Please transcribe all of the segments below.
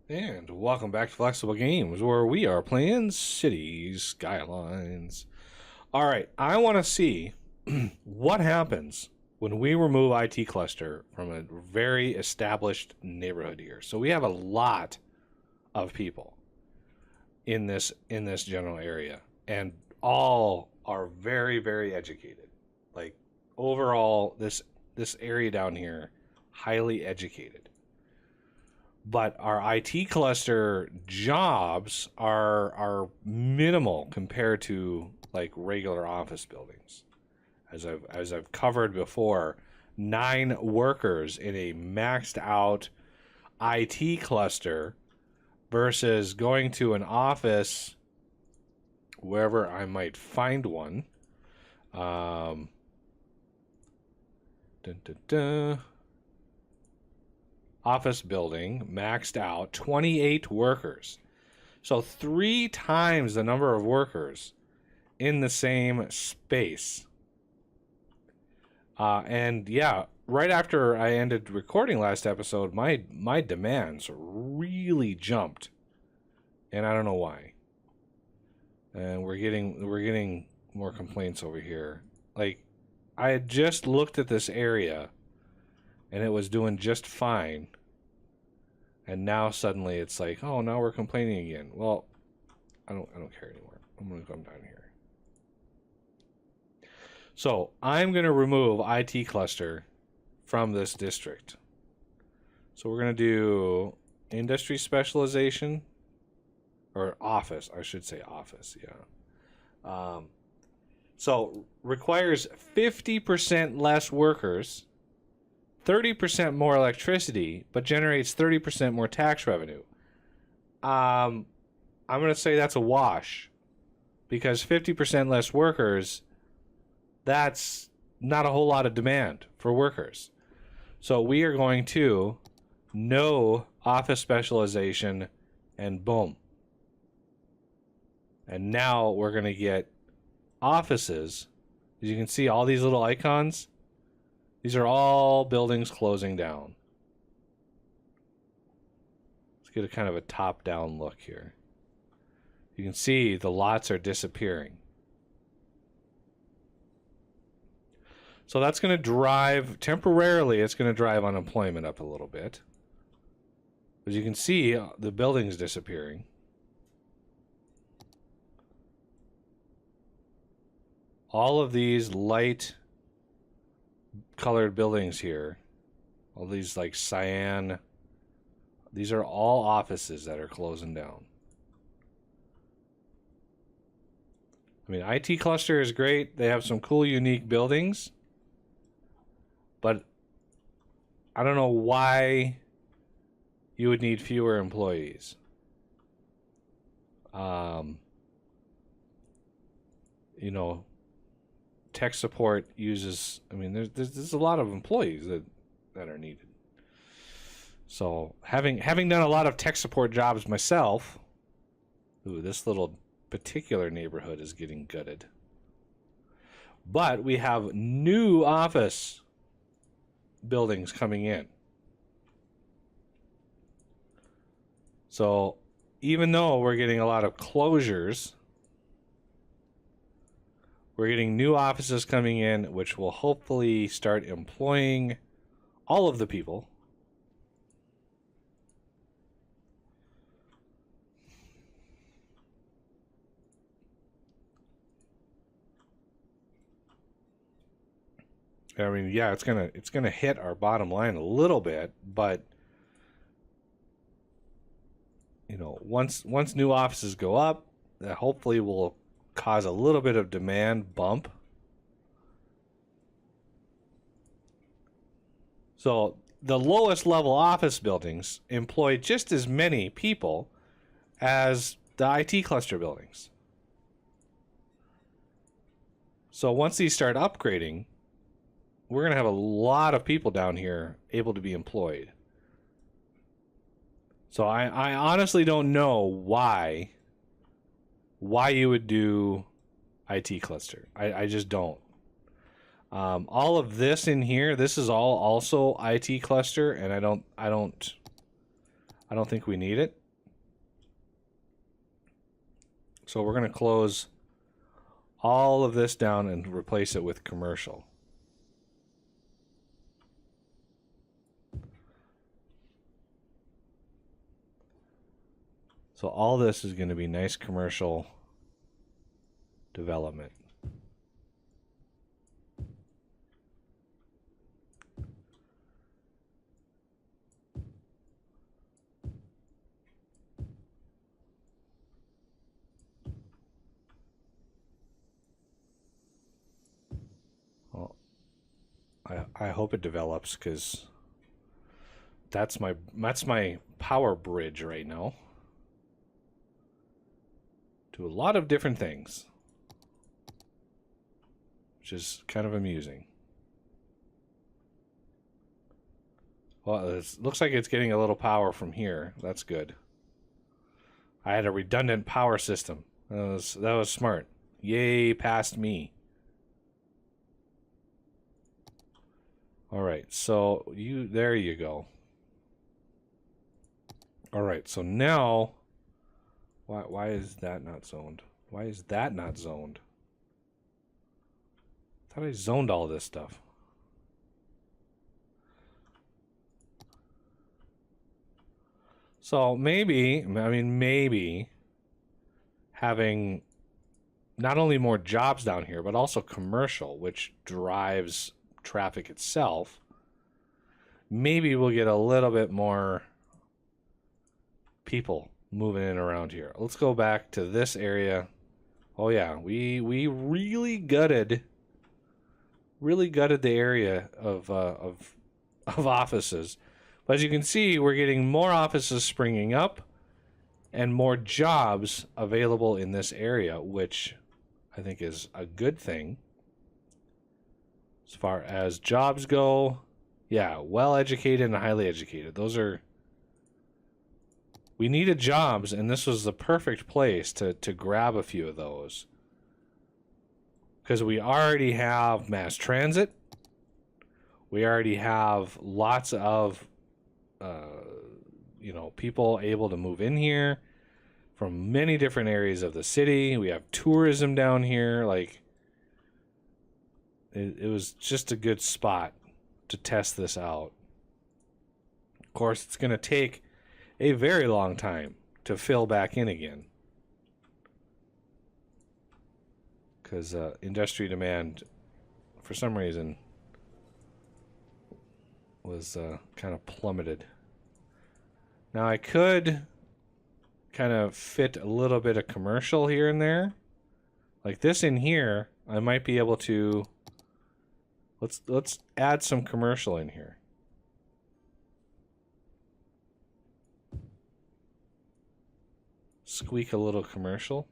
And welcome back to Flexible Games, where we are playing Cities Skylines. Alright, I want to see what happens when we remove IT cluster from a very established neighborhood here. So we have a lot of people in this general area, and all are very, very educated. Like, overall, this area down here, highly educated. But our IT cluster jobs are minimal compared to like regular office buildings. As I've covered before, 9 workers in a maxed out IT cluster versus going to an office wherever I might find one. Dun, dun, dun. Office building, maxed out, 28 workers. So 3 times the number of workers in the same space. And yeah, right after I ended recording last episode, my demands really jumped. And I don't know why. And we're getting more complaints over here. Like, I had just looked at this area and it was doing just fine. And now suddenly it's like, oh, now we're complaining again. Well, I don't care anymore. I'm going to come down here. So I'm going to remove IT cluster from this district. So we're going to do industry specialization, or office. I should say office. Yeah. So requires 50% less workers, 30% more electricity, but generates 30% more tax revenue. I'm going to say that's a wash, because 50% less workers, that's not a whole lot of demand for workers. So we are going to no office specialization, and boom. And now we're going to get offices. As you can see, all these little icons, these are all buildings closing down. Let's get a kind of a top-down look here. You can see the lots are disappearing. So that's going to drive, temporarily, it's going to drive unemployment up a little bit. As you can see, the building's disappearing. All of these light colored buildings here, all these like cyan, these are all offices that are closing down. I mean, IT cluster is great. They have some cool, unique buildings, but I don't know why you would need fewer employees. You know, tech support uses, I mean, there's a lot of employees that are needed. So having done a lot of tech support jobs myself, ooh, this little particular neighborhood is getting gutted. But we have new office buildings coming in. So even though we're getting a lot of closures, we're getting new offices coming in, which will hopefully start employing all of the people. I mean, yeah, it's gonna hit our bottom line a little bit, but you know, once new offices go up, that hopefully will cause a little bit of demand bump. So the lowest level office buildings employ just as many people as the IT cluster buildings. So once these start upgrading, we're going to have a lot of people down here able to be employed. So I honestly don't know why you would do IT cluster. I just don't. All of this in here, this is all also IT cluster, and I don't I don't think we need it. So we're going to close all of this down and replace it with commercial. So all this is going to be nice commercial development. Well, I hope it develops, because that's my power bridge right now to a lot of different things, which is kind of amusing. Well, it looks like it's getting a little power from here. That's good. I had a redundant power system. That was smart. Yay, past me. All right, so there you go. All right, so now, why is that not zoned? Why is that not zoned? I thought I zoned all this stuff. So maybe, maybe having not only more jobs down here, but also commercial, which drives traffic itself, maybe we'll get a little bit more people moving in around here. Let's go back to this area. Oh yeah, we really gutted the area of offices. But as you can see, we're getting more offices springing up and more jobs available in this area, which I think is a good thing. As far as jobs go, yeah, well-educated and highly educated. Those are... We needed jobs, and this was the perfect place to grab a few of those. Because we already have mass transit. We already have lots of, people able to move in here from many different areas of the city. We have tourism down here. Like, it was just a good spot to test this out. Of course, it's going to take a very long time to fill back in again, because industry demand, for some reason, was kind of plummeted. Now I could kind of fit a little bit of commercial here and there, like this in here. I might be able to. Let's add some commercial in here. Squeak a little commercial.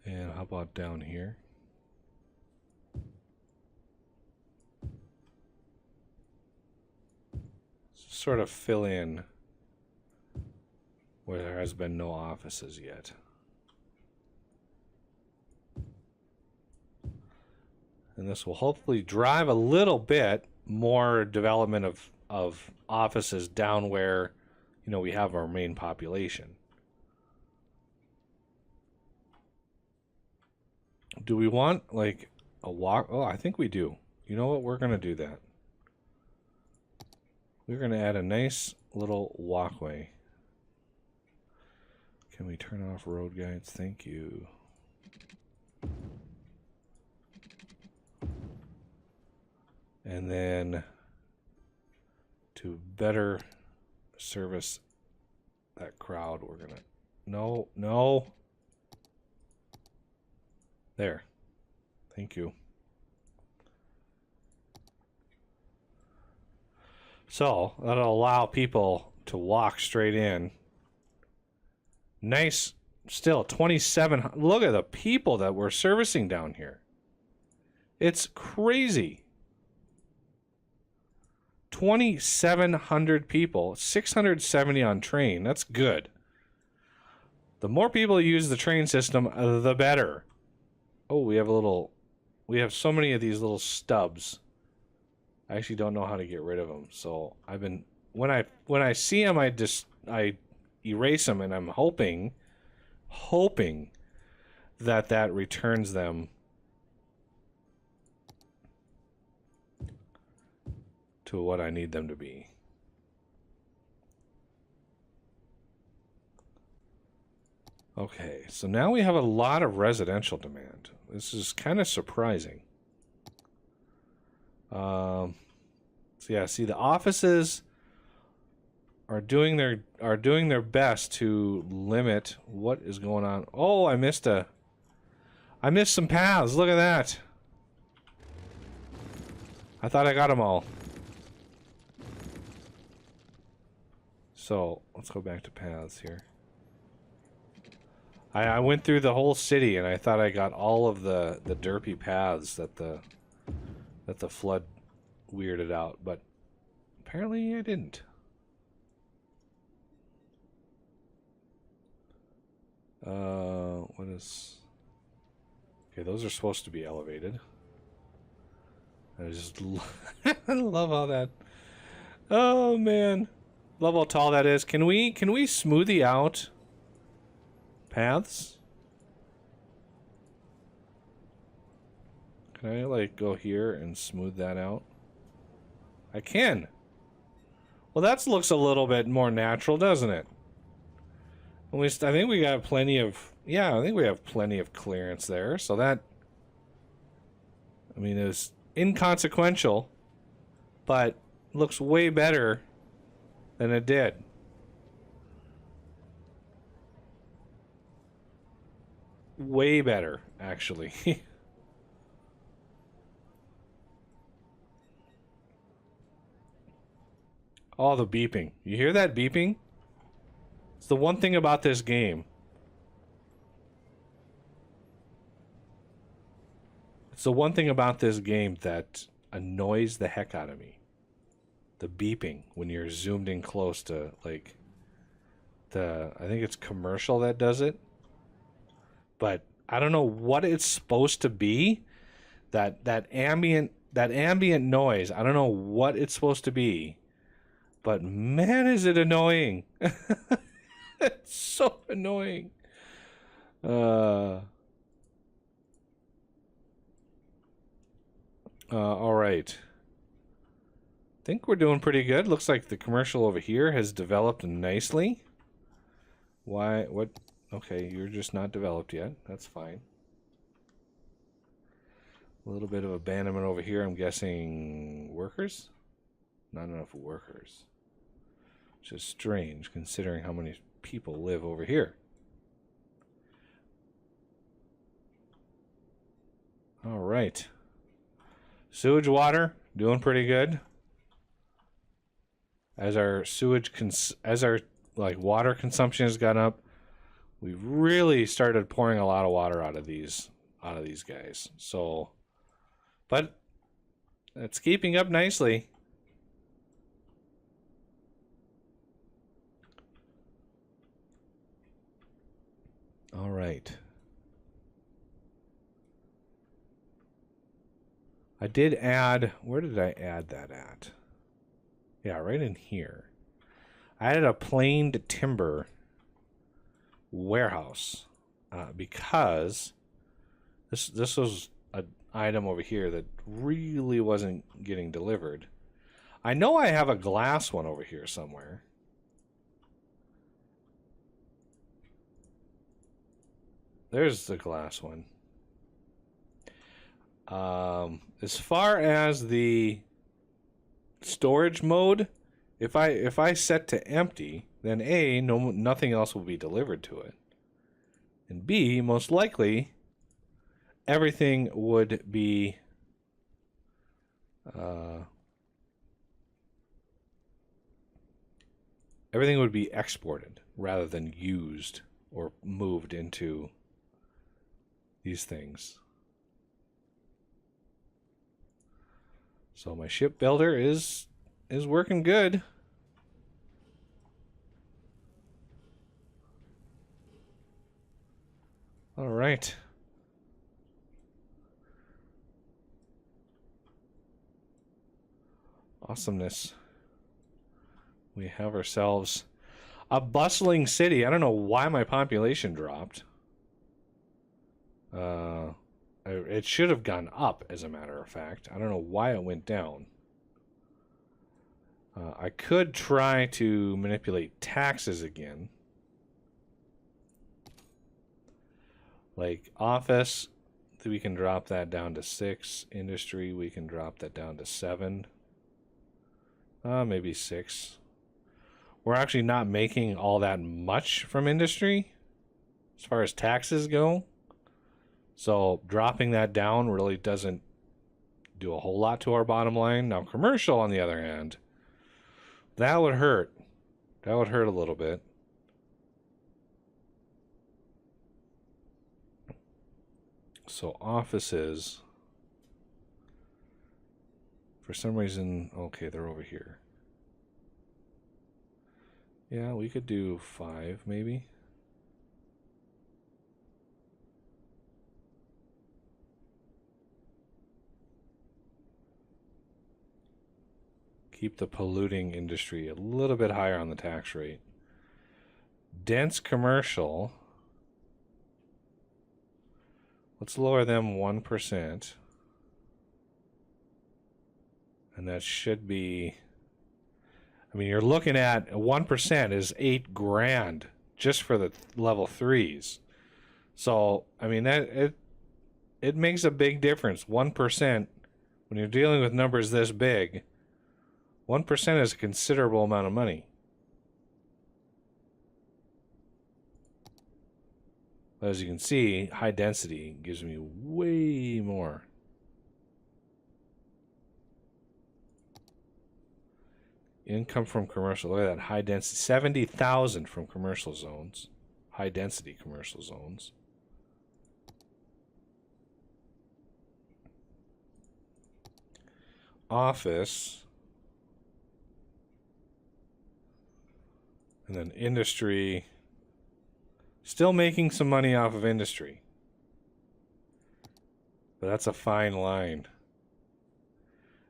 And how about down here? Sort of fill in where there has been no offices yet. And this will hopefully drive a little bit more development of offices down where, we have our main population. Do we want like a walk? Oh, I think we do. You know what? We're going to do that. We're going to add a nice little walkway. Can we turn off road guides? Thank you. And then to better service that crowd, we're going to... No. There. Thank you. So that'll allow people to walk straight in. Nice. Still 27. Look at the people that we're servicing down here. It's crazy. 2,700 people, 670 on train. That's good. The more people use the train system, the better. Oh, we have so many of these little stubs. I actually don't know how to get rid of them. So I've been, when I see them, I erase them, and I'm hoping that returns them to what I need them to be. Okay, so now we have a lot of residential demand. This is kind of surprising. So yeah, see, the offices are doing their best to limit what is going on. Oh, I missed some paths. Look at that. I thought I got them all. So let's go back to paths here. I went through the whole city, and I thought I got all of the derpy paths that the flood weirded out, but apparently I didn't. What is... Okay, those are supposed to be elevated. I just I love how that... Oh, man. Love how tall that is. Can we smoothie out paths? Can I, like, go here and smooth that out? I can. Well, that looks a little bit more natural, doesn't it? At least I think we got plenty of... Yeah, I think we have plenty of clearance there. So that... I mean, it's inconsequential, but looks way better than it did. Way better, actually. Oh, the beeping. You hear that beeping? It's the one thing about this game. It's the one thing about this game that annoys the heck out of me. The beeping when you're zoomed in close to, like, I think it's commercial that does it. But I don't know what it's supposed to be. That ambient noise. I don't know what it's supposed to be. But man, is it annoying. It's so annoying. All right. I think we're doing pretty good. Looks like the commercial over here has developed nicely. Why? What? Okay, you're just not developed yet. That's fine. A little bit of abandonment over here. I'm guessing workers? Not enough workers. Which is strange considering how many people live over here. All right. Sewage water doing pretty good. As our water consumption has gone up, we've really started pouring a lot of water out of these guys. So, but it's keeping up nicely. All right. I did add, where did I add that at? Yeah, right in here. I added a planed timber warehouse because this was an item over here that really wasn't getting delivered. I know I have a glass one over here somewhere. There's the glass one. As far as the storage mode, if I set to empty, then A, nothing else will be delivered to it. And B, most likely everything would be exported rather than used or moved into these things. So my shipbuilder is is working good. All right. Awesomeness. We have ourselves a bustling city. I don't know why my population dropped. It should have gone up, as a matter of fact. I don't know why it went down. I could try to manipulate taxes again. Like office, we can drop that down to 6. Industry, we can drop that down to 7. Maybe 6. We're actually not making all that much from industry as far as taxes go. So dropping that down really doesn't do a whole lot to our bottom line. Now commercial, on the other hand, that would hurt. That would hurt a little bit. So offices, for some reason, okay, they're over here. Yeah, we could do 5 maybe. Keep the polluting industry a little bit higher on the tax rate. Dense commercial, let's lower them 1%. And that should be, I mean, you're looking at 1% is $8,000 just for the level 3s. So, I mean, that it makes a big difference. 1%, when you're dealing with numbers this big, 1% is a considerable amount of money. As you can see, high density gives me way more. Income from commercial. Look at that high density. 70,000 from commercial zones. High density commercial zones. Office. And then industry. Still making some money off of industry. But that's a fine line.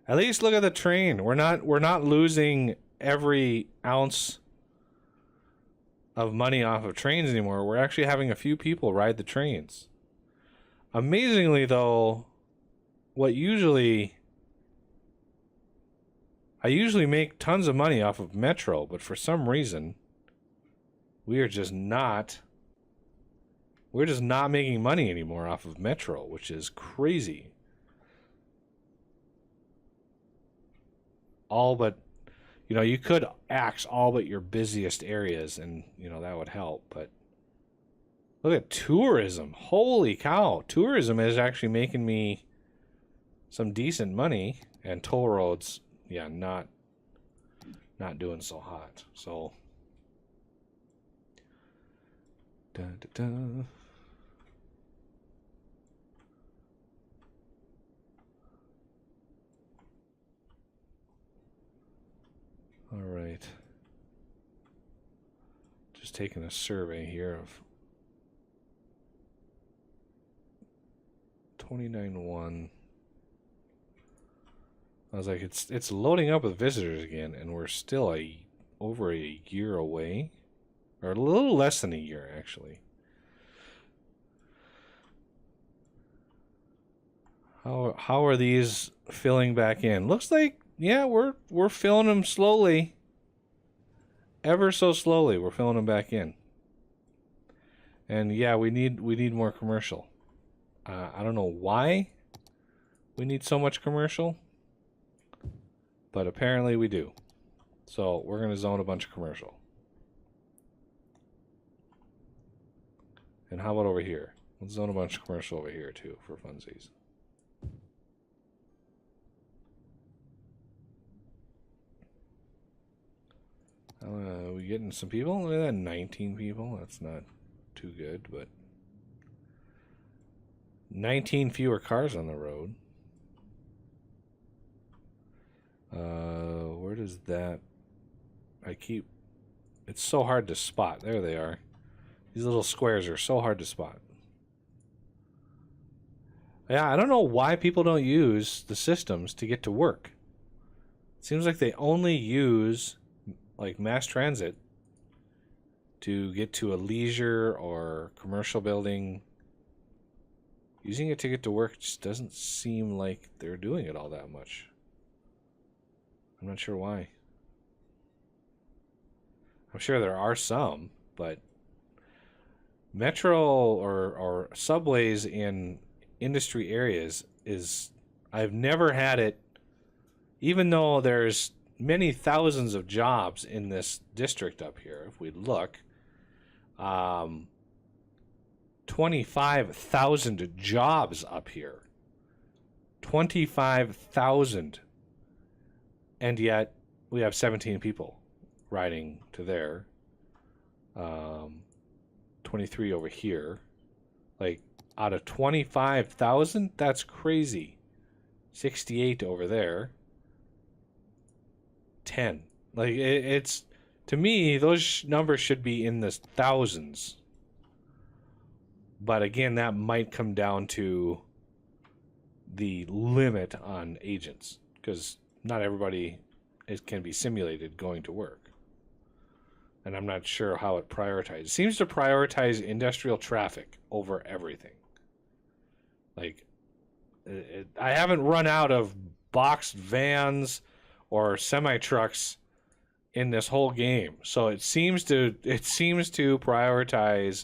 At least look at the train. We're not losing every ounce of money off of trains anymore. We're actually having a few people ride the trains. Amazingly though, I usually make tons of money off of Metro, but for some reason we're just not making money anymore off of Metro, which is crazy. All but, you know, you could axe all but your busiest areas and, you know, that would help. But look at tourism. Holy cow. Tourism is actually making me some decent money, and toll roads, yeah, not doing so hot. So dun, dun, dun. All right. Just taking a survey here of 29-1. I was like, it's loading up with visitors again, and we're still over a year away, or a little less than a year actually. How are these filling back in? Looks like, yeah, we're filling them slowly. Ever so slowly, we're filling them back in. And yeah, we need more commercial. I don't know why we need so much commercial, but apparently we do. So we're gonna zone a bunch of commercial. And how about over here? Let's zone a bunch of commercial over here too for funsies. We getting some people? Look at that, 19 people. That's not too good, but 19 fewer cars on the road. Where does that... It's so hard to spot. There they are. These little squares are so hard to spot. Yeah, I don't know why people don't use the systems to get to work. It seems like they only use like mass transit to get to a leisure or commercial building. Using it to get to work just doesn't seem like they're doing it all that much. I'm not sure why. I'm sure there are some, but metro or subways in industry areas I've never had it, even though there's many thousands of jobs in this district up here. If we look, 25,000 jobs up here. 25,000. And yet we have 17 people riding to there. 23 over here. Like, out of 25,000, that's crazy. 68 over there. 10. Like, it's... To me, those numbers should be in the thousands. But again, that might come down to the limit on agents, because not everybody can be simulated going to work. And I'm not sure how it prioritizes. It seems to prioritize industrial traffic over everything. Like, I haven't run out of boxed vans or semi-trucks in this whole game. So it seems to prioritize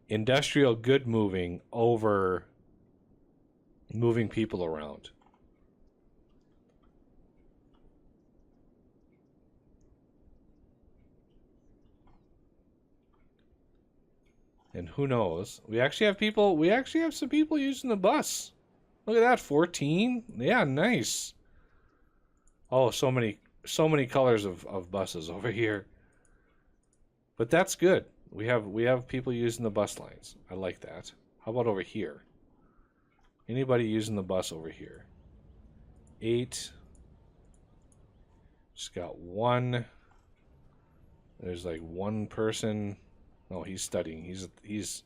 industrial good moving over moving people around. And who knows? We actually have some people using the bus. Look at that, 14. Yeah, nice. Oh, so many colors of buses over here. But that's good. We have people using the bus lines. I like that. How about over here? Anybody using the bus over here? 8. Just got 1. There's like 1 person. No, he's studying. He's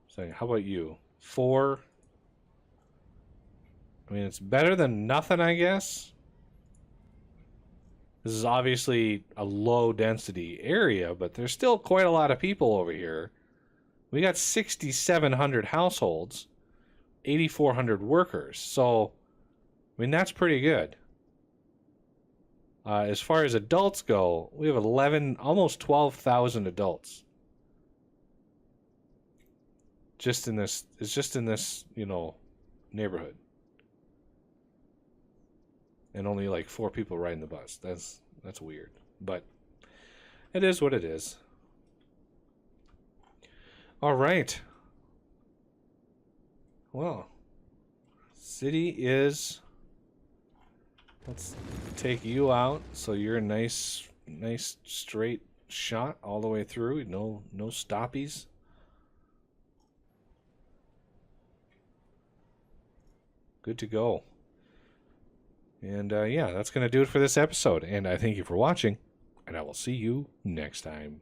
studying. How about you? 4. I mean, it's better than nothing, I guess. This is obviously a low density area, but there's still quite a lot of people over here. We got 6,700 households, 8,400 workers. So, I mean, that's pretty good. As far as adults go, we have almost 12,000 adults. It's just in this, neighborhood. And only like 4 people riding the bus. That's weird. But it is what it is. All right. Well, city is... Let's take you out so you're a nice straight shot all the way through. No stoppies. Good to go. And yeah, that's going to do it for this episode. And I thank you for watching, and I will see you next time.